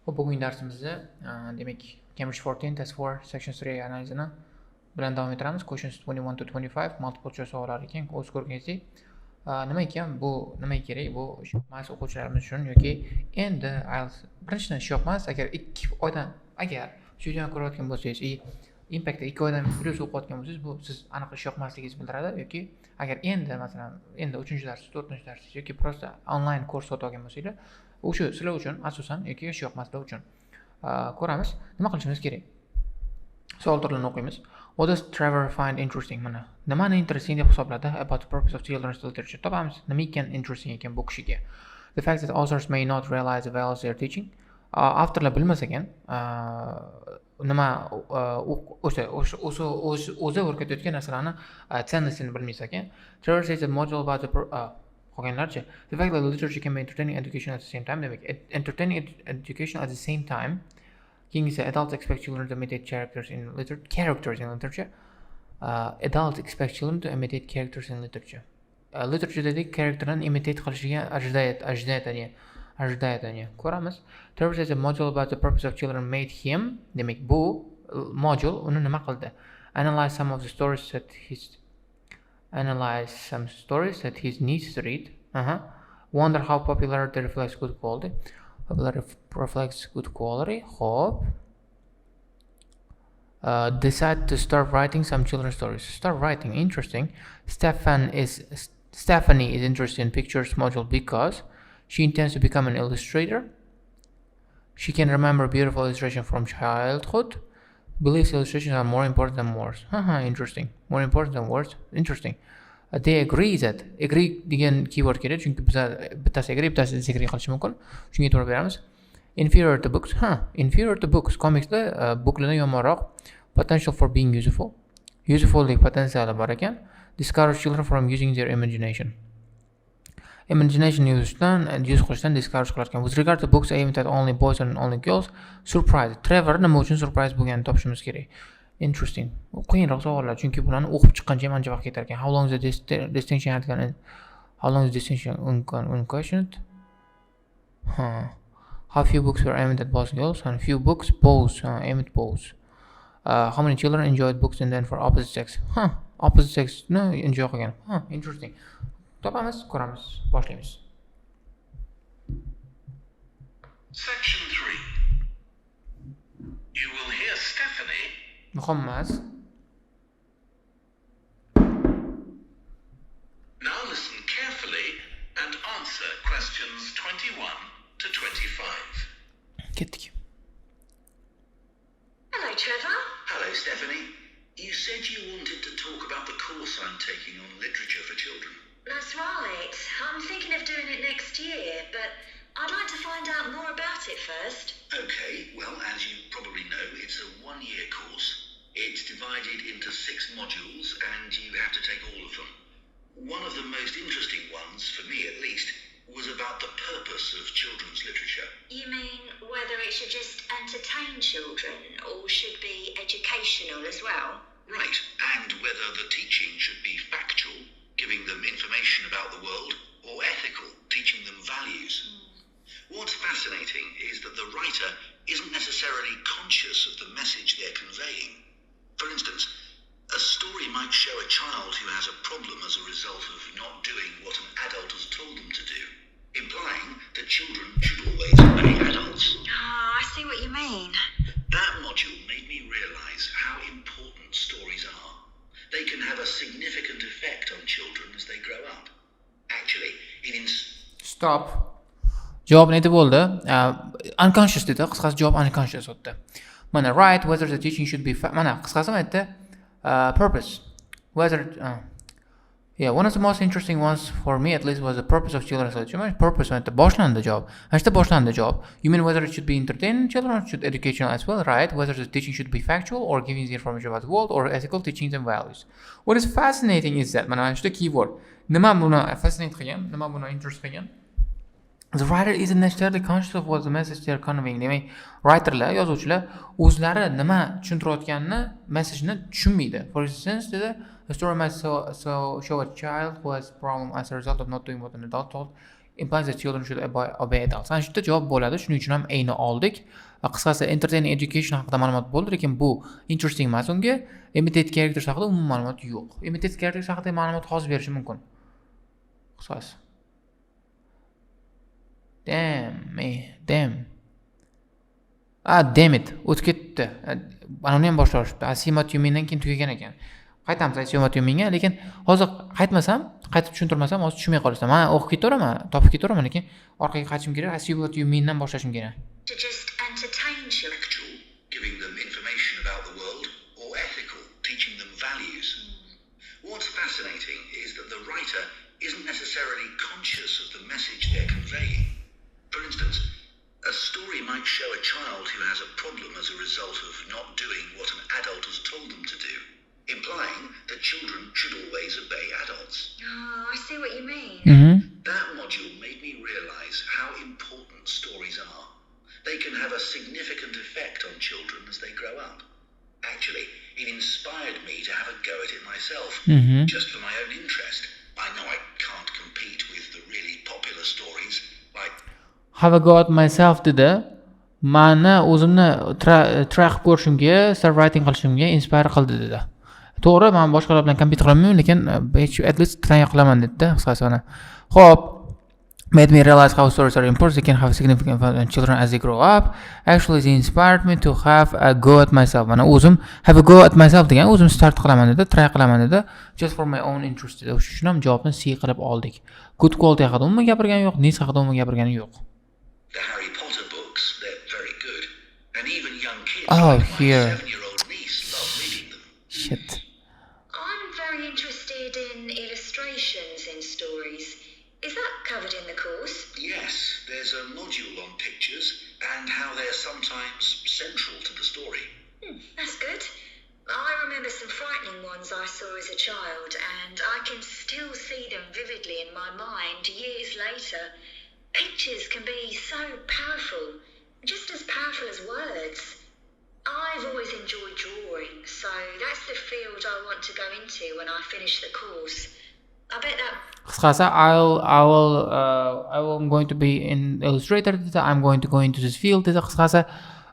Bugungi darsimizda demak Cambridge 14 test 4 section 3 analizini bilan davom ettiramiz. Questions 21 to 25 multiple choice savollari ekan. O'z ko'rganingizdek, nima ekan bu, nima kerak bu mas o'quvchilarimiz uchun yoki endi Ielts birinchidan ish yo'qmas. Agar 2 oydan agar shu videoni ko'rayotgan bo'lsangiz, impactda 2 oydan plus o'qiyotgan bo'lsangiz, bu siz aniq ish yoqmasligingizni bildiradi yoki agar endi masalan endi 3-dars, 4-dars yoki prosta onlayn kurs sotib olgan bo'lsanglar, o'sha sizlar uchun asosan yoki ish yoqmaslar uchun ko'ramiz. Nima qilishimiz kerak? Savol turlarini o'qiymiz. What does Trevor find interesting? Mana nimani interesting deb hisobladi about the purpose of children's literature. Topamiz. Nima ekan interesting ekan bu kishiga? The fact that authors may not realize the values they are teaching. Avtorlar bilmas ekan nima o'zi o'rgatayotgan narsalarni tsenностini bilmas ekan. Trevor says a module about the qolganlarcha. The fact that literature can be entertaining education at the same time. Demak, entertaining education at the same time. King is adults expect children to imitate characters in literature. Adults expect children to imitate characters in literature. Literaturedagi karakterlarni imitate qilishiga ajdayatani ko'ramiz. Trevor says a module about the purpose of children made him. Demak, bu module uni nima qildi? Analyze some stories that his needs to read. Wonder how popularity reflects good quality. Hope. Decide to start writing some children's stories. Start writing. Interesting. Stephanie is interested in pictures module because she intends to become an illustrator. She can remember beautiful illustration from childhood. Believes illustrations are more important than words. Interesting. More important than words. Interesting. They agree degan keyword kerak, chunki bizlar bittasi agree, bittasi disagree qilishi mumkin. Shunga to'g'ri beramiz. Inferior to books. Inferior to books. Komiksda booklardan yomonroq. Potential for being useful. Usefullik potensiali bor ekan. Discourage children from using their imagination. Imagination yuz qilishdan discourage qilar ekan. With regard to books aimed at only boys and only girls, surprise. Trevor nima uchun surprise bo'lganini topishimiz kerak. Interesting. Qiyinroq savollar, chunki bularni o'qib chiqqancha ham ancha vaqt ketar ekan. How long is the distinction unquestioned? How few books were aimed at boys and girls? And few books both aimed at boys. How many children enjoyed books and then for opposite sex? Opposite sex no enjoy qilgan. Interesting. Topamiz, ko'ramiz, boshlaymiz. Section 3. You will hear Stephanie. Muhim emas. Now listen carefully and answer questions 21 to 25. Ketdik. Hello, Trevor. Hello, Stephanie. You said you wanted to talk about the course I'm taking on literature for children. That's right. I'm thinking of doing it next year, but I'd like to find out more about it first. Okay, well, as you probably know, it's a one-year course. It's divided into 6 modules, and you have to take all of them. One of the most interesting ones, for me at least, was about the purpose of children's literature. You mean whether it should just entertain children, or should be educational as well? Right, and whether the teaching should be factual, giving them information about the world, or ethical, teaching them values. What's fascinating is that the writer isn't necessarily conscious of the message they're conveying. For instance, a story might show a child who has a problem as a result of not doing what an adult has told them to do, implying that children should always obey adults. I see what you mean. That module made me realize how important stories are. They can have a significant effect on children as they grow up. Actually, Stop. Javob nima bo'ldi? Unconscious dedi. Qisqasi javob unconscious o'tdi. Mana right whether the teaching should be mana qisqasi aytdi. Purpose. Whether one of the most interesting ones for me at least was the purpose of children's literature. Purpose aytdi. Boshlandi javob. Ashta boshlandi javob. You mean whether it should be entertaining children or should educational as well, right? Whether the teaching should be factual or giving the information about the world or ethical teachings and values. What is fascinating is that mana ashta keyword. Nima buni fascinate qilgan? Nima buni interest qilgan? The writer isn't necessarily conscious of what the message they are conveying. Demak, writerlar, yozuvchilar o'zlari nima tushuntirayotganini, messajni tushunmaydi. For instance, the story might show a child who has a problem as a result of not doing what an adult told. implies that children should obey adults. Ana shunda javob bo'ladi. Shuning uchun ham A'ni oldik. Qisqasi entertaining education haqida ma'lumot bo'ldi, lekin bu interesting emas unga. Imitate characters haqida umuman ma'lumot yo'q. Imitate characters haqida ma'lumot hozir berishi mumkin. Qisqasi. Damn. Damn it. O'tib ketdi. Mana uni ham boshlashibdi. I see what you mean dan keyin tugagan ekan. Qaytamiz I see what you mean-ga, lekin hozir qaytib tushuntirmasam, hozir tushunmay qolasizlar. Men o'qib ketaveraman, topib ketaveraman, lekin orqaga qaytishim kerak. I see what you mean dan boshlashim kerak. To just entertain children. Factual, giving them information about the world, or ethical, teaching them values. What's fascinating is that the writer isn't necessarily conscious of the message they're conveying. For instance, a story might show a child who has a problem as a result of not doing what an adult has told them to do, implying that children should always obey adults. Oh, I see what you mean. That module made me realize how important stories are. They can have a significant effect on children as they grow up. Actually, it inspired me to have a go at it myself, just for my own interest. I know I can't compete with the really popular stories like Have a go at myself dedi. Mani o'zimni try qilib ko'rishimga, start writing qilishimga inspire qildi dedi. To'g'ri, men boshqalar bilan compete qilolmayman, lekin at least try qilaman dedi. Qisqasi mana. Xo'p, made me realize how stories are important. They can have significant effect on children as they grow up. Actually, it inspired me to have a go at myself. Mana o'zim have a go at myself degan, o'zim start qilaman dedi, try qilaman dedi. Just for my own interest dedi. O'sha uchun ham javobni C qilib oldik. Good quality haqida umuman gapirgani yo'q, nice haqida umuman gapirgani yo'q. The Harry Potter books, they're very good. And even young kids Oh, like my here. 7-year-old niece love reading them. Shit. I'm very interested in illustrations in stories. Is that covered in the course? Yes, there's a module on pictures and how they're sometimes central to the story. That's good. I remember some frightening ones I saw as a child, and I can still see them vividly in my mind years later. Pictures can be so powerful, just as powerful as words. I've always enjoyed drawing, so that's the field I want to go into when I finish the course. I bet that. Qisqasi, I'm going to be in illustrator dedi. I'm going to go into this field dedi. Qisqasi,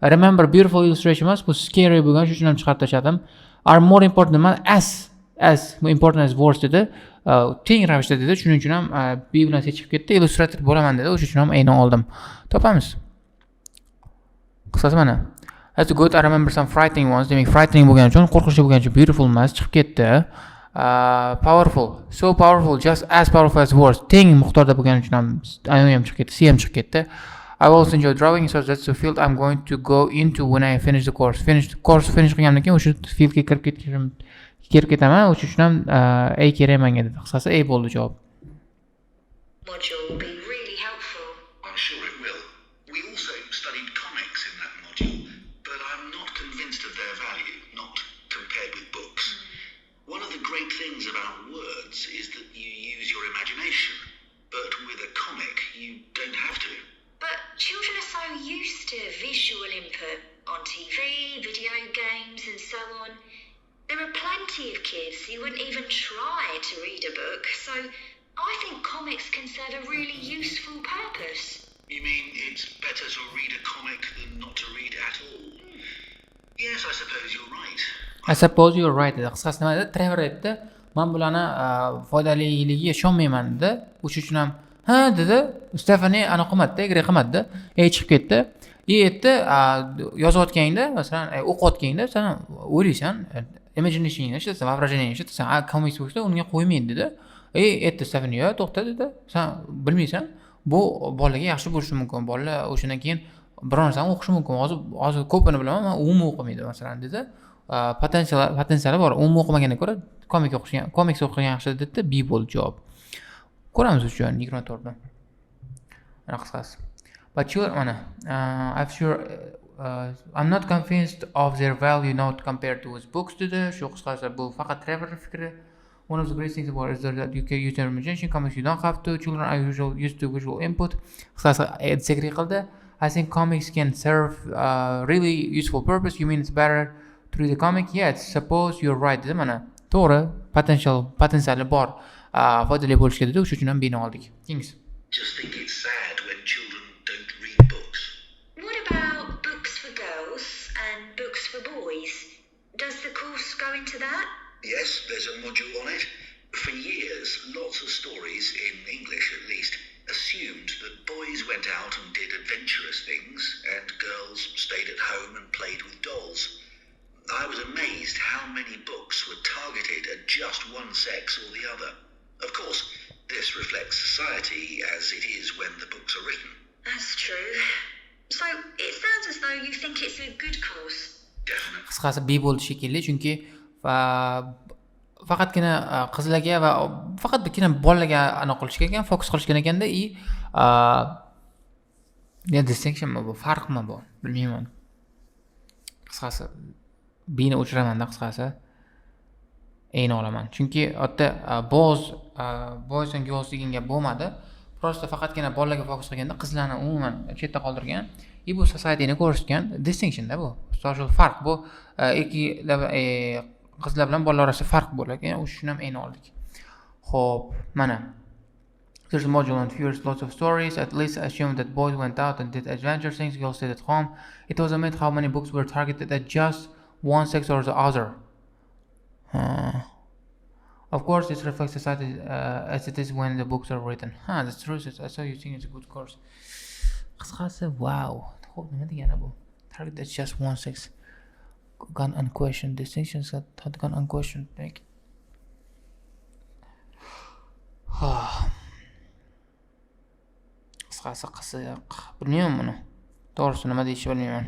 remember beautiful illustration emas, bu scary bo'lgan, shuning uchun ham chiqarib tashladim. Are more important emas, as important as words dedi. Teng ravishda dedi. Shuning uchun ham B bilan seçib ketdi. Illustrator bo'laman dedi. O'sha uchun ham A'ni oldim. Topamiz. Qisqasi mana. That's good. I remember some frightening ones. Demak, frightening bo'lgani uchun, qo'rqinchli bo'lgani uchun beautiful emas, chiqib ketdi. Powerful, so powerful, just as powerful as words. Teng miqdorda bo'lgani uchun ham A'ni ham chiqib ketdi, C ham chiqib ketdi. I also enjoy drawing, so that's the field I'm going to go into when I finish the course. Finish qilgandan keyin o'sha fieldga kirib ketaman. O'sha uchun ham A kerak menga dedi. Qisqasi A bo'ldi javob. Module will be really helpful. I'm sure it will. We also studied comics in that module, but I'm not convinced of their value, not compared with books. One of the great things about words is that you use your imagination, but with a comic you don't have to. But children are so used to visual input on TV, video games, and so on. There are plenty of kids who wouldn't even try to read a book, so I think comics can serve a really useful purpose. You mean it's better to read a comic than not to read at all? Yes, I suppose you're right. I suppose you're right dedi. Qisqasi nima dedi? Trevor aytdi. Men bularni foydaliligiga ishonmayman dedi. O'sha uchun ham ha dedi. Stephanie ana qilmadi, igri qilmadi. Chiqib ketdi. Aytdi, yozayotganda, masalan, o'qiyotganda sen o'ylaysan, imaginationingni ishlatasan, воображениеңni ishlatasan, comics bo'lsa unga qo'ymaydi dedi. Aytdi Stephanie, to'xta dedi. Sen bilmaysan, bu bolaga yaxshi bo'lishi mumkin. Bolalar o'shandan keyin biror narsani o'qishi mumkin. Hozir ko'pini bilaman, men umuman o'qimaydi masalan dedi. Potensiali bor. Umuman o'qimagandan ko'ra komiks o'qigan yaxshi dedi. B bo'ldi javob. Ko'ramiz uchun 24da. Ana qisqasi. But children, I'm not convinced of their value not compared to his books dedi. Shu qisqasi bu faqat Trevor fikri. One of the great things about it is that you can use your imagination. Comics you don't have to. Children are used to visual input. Qisqasi disagree qildi. I think comics can serve really useful purpose. You mean it's better to read a comic? Yeah, suppose you're right dedi. Mana to'g'ri, potensiali bor. Foydali bo'lishga dedi. O'sha uchun ham bino oldik. Kings. Just think it's sad when children don't read books. What about books for girls and books for boys? Does the course go into that? Yes, there's a module on it. For years, lots of stories, in English at least, assumed that boys went out and did adventurous things and girls stayed at home and played with dolls. I was amazed how many books were targeted at just one sex or the other. Of course, this reflects society as it is when the books are written. That's true. So it sounds as though you think it's a good course. Definitely. Qisqasi B bo'ldi shekilli, chunki faqatgina qizlarga va faqatgina bolalarga aniq qilish kerak ekan, fokus qilishgan ekanda, distinctionmi bu, farqmi bu, bilmayman. Qisqasi B'ni o'chiraman-da, qisqasi A'ni olaman. Chunki otda boys and girls degan gap bo'lmadi. Prosta faqatgina bolalarga fokus qilganda qizlarni umuman chetda qoldirgan. Bu societyni ko'rsatgan distinction-da bu. Social farq bu. Qizlar bilan bolalar orasida farq bo'lar ekan. Shuni ham A'ni oldik. Xo'p, mana. There's a module on fears, lots of stories. At least assume that boys went out and did adventure things, girls stayed at home. It was amazing how many books were targeted at just one sex or the other. Of course, this reflects society as it is when the books are written. That's true. So you think it's a good course. Qisqasi, wow. Xo'p, nima degani bu? Targeted at just one sex. Gone unquestioned. Distinctions had gone unquestioned. Like, qisqasi qiziq. Bilmayman buni. To'g'risi nima deyishni bilmayman.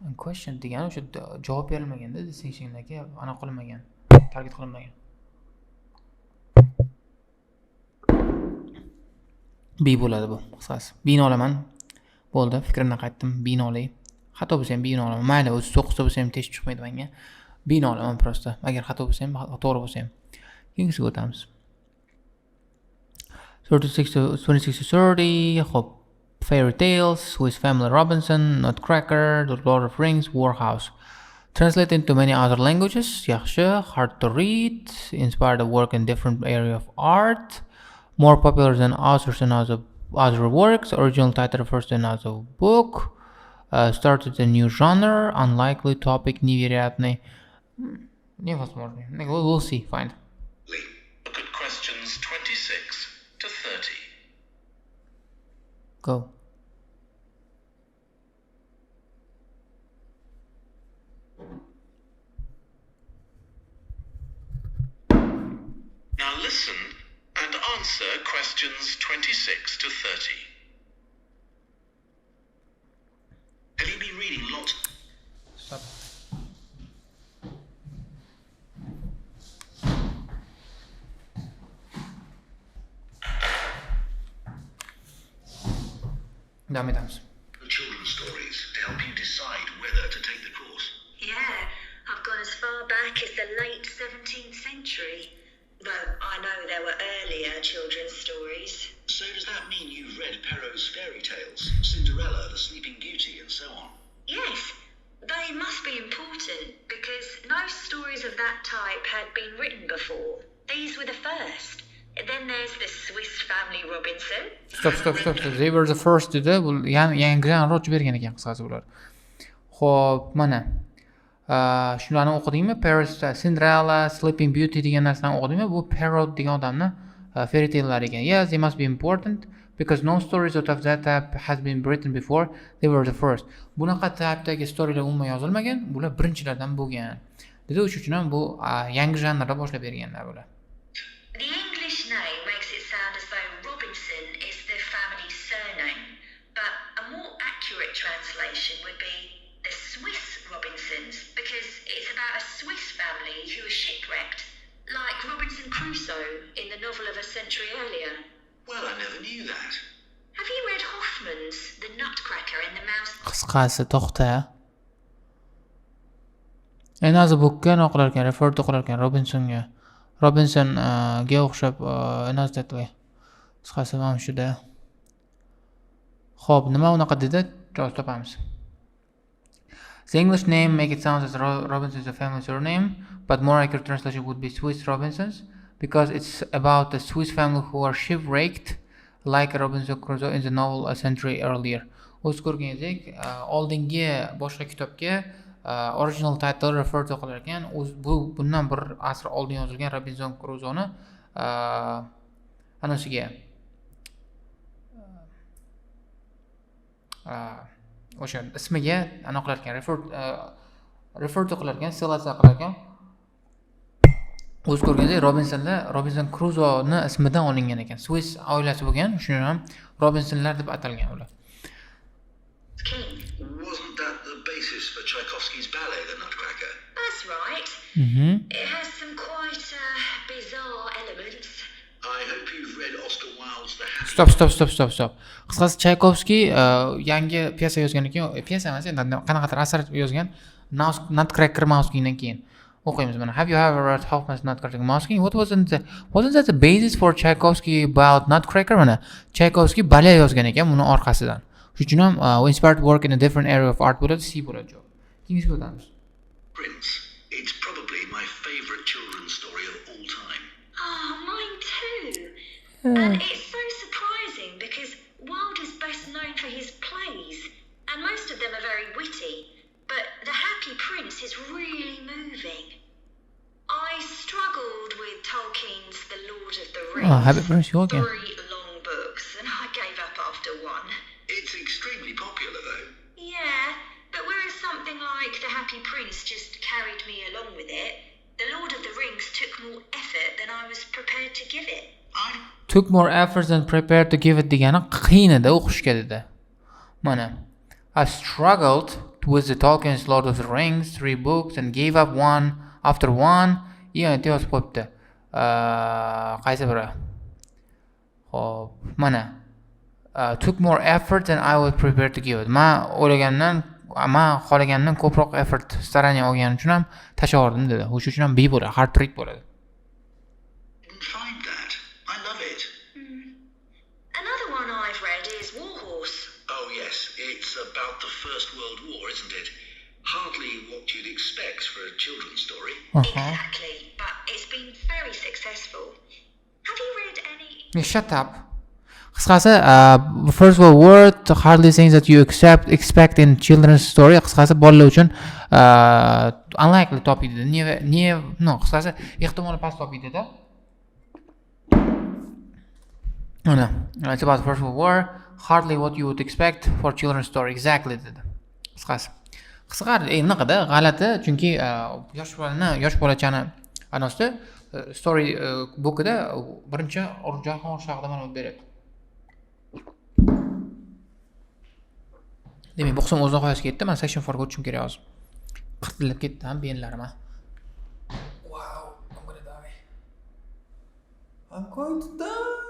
Unquestioned degani o'sha javob berilmaganda, distinctiondagi aniq qilinmagan, target qilinmagan. B bo'ladi bu, qisqasi. B'ni olaman. Bo'ldi, fikrimdan qaytdim. B'ni olay. Xato bo'lsa ham B'ni olaman. Mayli, o'zi 9 bo'lsa ham tez chiqmaydi menga. B'ni olaman prosta. Agar xato bo'lsa ham, to'g'ri bo'lsa ham. Keyingisiga o'tamiz. 26 to 30. Xo'p. Fairy Tales, Swiss Family Robinson, Nutcracker, The Lord of Rings, Warhouse. Translated into many other languages. Yaxshi, hard to read, inspired to work in different area of art. More popular than authors and other works. Original title refers to another book. Started a new genre. Unlikely topic, невероятный. Невозможно. We'll see. Fine. Look at questions 26 to 30. Go. Now listen and answer questions 26 to 30. Have you been reading lots? Stop. Devam etamiz. Children's stories to help you decide whether to take the course. Yeah, I've gone as far back as the late 17th century. Though I know there were earlier children's stories. So does that mean you've read Perrault's fairy tales, Cinderella, the Sleeping Beauty, and so on? Yes, they must be important because no stories of that type had been written before. These were the first. And then there's the Swiss Family Robinson. Stop. They were the first dedi. Bu yangidan roch bergan ekan qisqasi bular. Xo'p, mana. Shularni o'qidingmi? Cinderella, Sleeping Beauty degan narsani o'qidingmi? Bu Perrault degan odamni fairy tale ekan. Yes, they must be important because no stories out of that type has been written before. They were the first. Bunaqa typedagi storylar umuman yozilmagan. Bular birinchilardan bo'lgan. Dedi, o'shuning uchun ham bu yangi janrda boshlab berganlar bular. The English name makes it sound as though Robinson is the family's surname, but a more accurate translation would be the Swiss Robinsons, because it's about a Swiss family who were shipwrecked, like Robinson Crusoe in the novel of a century earlier. Well, I never knew that. Have you read Hoffman's The Nutcracker and the Mouse? Qisqasi to'xta. Another bookga qilar ekan, refer to qilar ekan Robinsonga o'xshab another qisqasi mana shuda. Xo'p, nima unaqa dedi? Javob topamiz. The English name make it sound as Robinson is a family surname, but more accurate translation would be Swiss Robinsons. because it's about the Swiss family who are shipwrecked like Robinson Crusoe in the novel a century earlier. O'z ko'rganingizdek, oldingi boshqa kitobga original title refer qilar ekan. Bundan bir asr oldin yozilgan Robinson Crusoe'ni anasiga o'sha ismiga aniqlar ekan, refer qilar ekan, ssilatsiya qilar ekan. O'z ko'rganingizdek, Robinson Crusoe'ni ismidan olingan ekan. Swiss oilasi bo'lgan, shuning ham Robinsonlar deb atalgan ular. Wasn't that the basis for Tchaikovsky's ballet, The Nutcracker? That's right. It has some quite bizarre elements. I hope you've read Oscar Wilde's The Happy... Stop. Qisqasi Tchaikovsky yangi pyesa yozgan ekan. Pyesa emas, qanaqadir asar yozgan. Nutcracker Mousekindan keyin o'qiymiz mana. Have you ever read Hoffman's Nutcracker Mouskin? Wasn't that the basis for Tchaikovsky about Nutcracker? Mana Tchaikovsky ballet yozgan ekan buni orqasidan. Shuning uchun ham inspired work in a different area of art bo'ladi, C bo'ladi javob. Keyingiga o'tamiz. Prince. It's probably my favorite children's story of all time. Oh, mine too. And it's so surprising because Wilde is best known for his plays, and most of them are very witty. But The Happy Prince is really moving. I struggled with Tolkien's The Lord of the Rings. Oh, Happy Prince, you again. 3 long books, and I gave up after 1. It's extremely popular, though. Yeah, but whereas something like The Happy Prince just carried me along with it, The Lord of the Rings took more effort than I was prepared to give it. Took more effort than prepared to give it degani qiyin edi o'qishga dedi. Mana I struggled with the Tolkien's Lord of the Rings 3 books and gave up one after one. Yana yozib qo'yibdi. Qaysi biri? Xo'p, mana took more effort than I was prepared to give it. Men xohlagandan ko'proq effort staraniya olganim uchun ham tashlavordim dedi. O'sha uchun ham B bo'ladi, hard trick bo'ladi. Didn't find that. I love it. Another one I've read is War Horse. Oh yes, it's about the First World War, isn't it? Hardly what you'd expect for a children's story. Exactly, but it's been very successful. Have you read any... Shut up. Qisqasi, First World War hardly things that you expect in children's story. Qisqasi bolalar uchun unlikely topic dedi. Qisqasi ehtimoli past topic dedi. Mana, it's about First World War, hardly what you would expect for children's story. Exactly dedi. Qisqasi. Qisqar naqada g'alati, chunki yosh bolachani anosida story bookida birinchi Jahongir Ismatullayev mana beradi. Demak, bu qism o'zidan qo'yasiga ketdi. Men section 4 ga o'tishim kerak hozir. Qirtilib ketdi ham benlarim. Wow, I'm going to die.